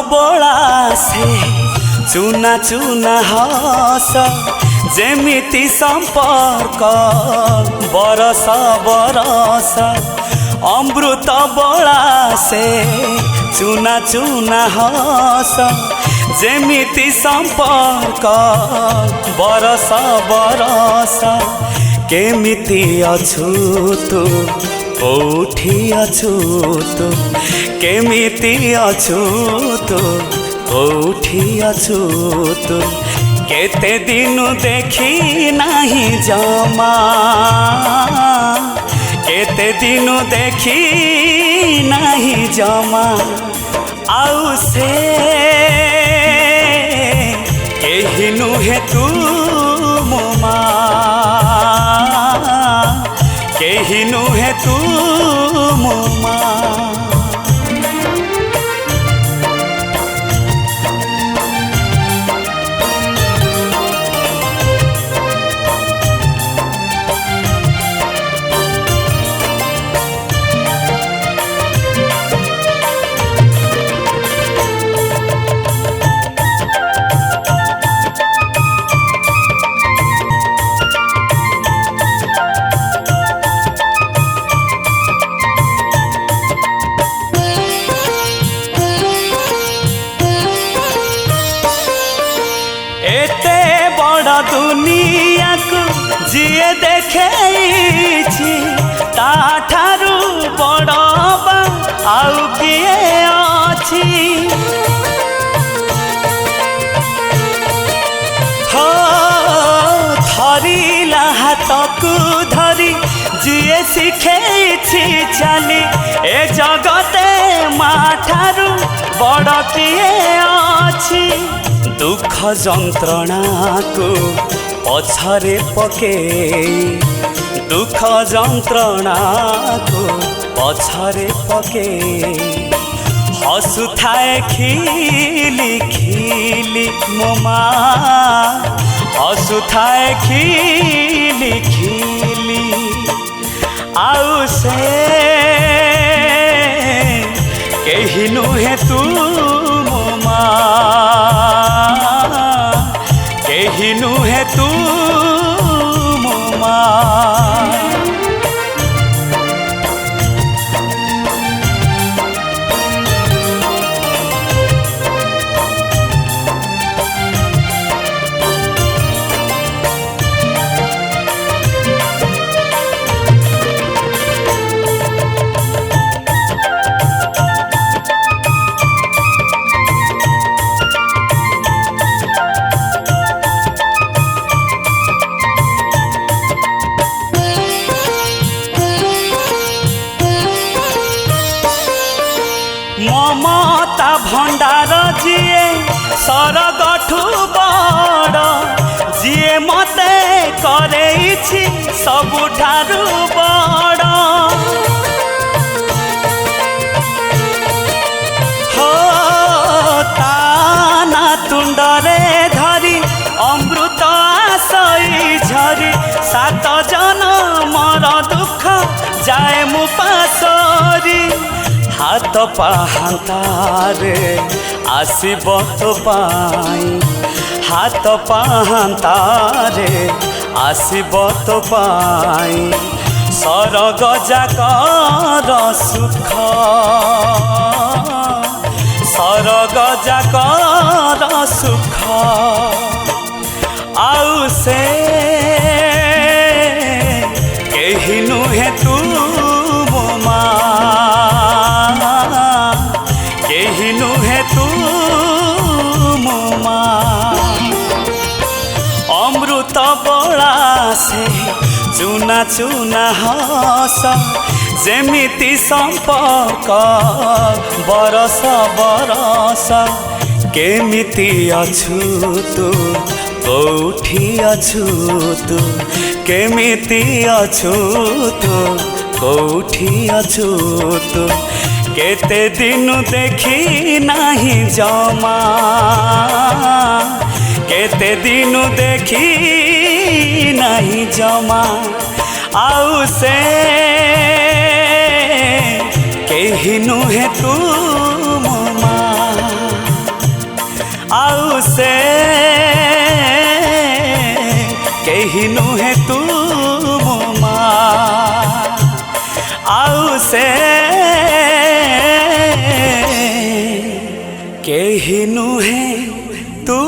बोला से चुना चुना हस जेमिति संपर्क बरस बरस अमृत बोला से चुना चुना हस जेमिति संपर्क बरस बरस केमिति अछु तू कोठी अछु तू केमिति अछु तू कोठी अछु तू केते दिनु देखी नहीं जमा केते दिनु देखी नहीं जमा आउ से केहि नुहे तू मो मां केहि नुहे तू मो मां दुनिया को जिए देखे ताठारू बड़बा आउ किए अछि हो धरिला हाथकू धरी जिए शिखे चली ए जगते माठारू बड़ किए अछि दुख जंत्रणा को पछरे पके दुख जंत्रणा को पछरे पके हसुथाए खिली खिली मो मां हसुथाए खिली खिली आउ से केहि नुहे तू मो मां केहि नुहे तू मो मां ममता भंडार जिए सरगठू बड़ जिए मते करेछि सबुठारू बड़ हो ताना तुंडरे धरी अमृत आसई झरी सात जनमर दुख जाए मु पासरी हाथ पाहांतारे आसीब तो पाई हाथ पाहांतारे आसीब तो पाई सरग जाकर सुख सरग जाकर सुख आउ से केहि नुहे तू मो मां केहि नुहे तू मो मां अमृत बोला से चुना चुना हस जेमिति संपर्क बरस बरस केमिति अछु तू कोठी अछु तू केमिति अछु तू कोठी अछु तू केते दिनु देखी नहीं जमा केते दिनु देखी नहीं जमा आउ से केहि नुहे तू मो मां। केही नुहे तू मो माँ आउ से केही नुहे तू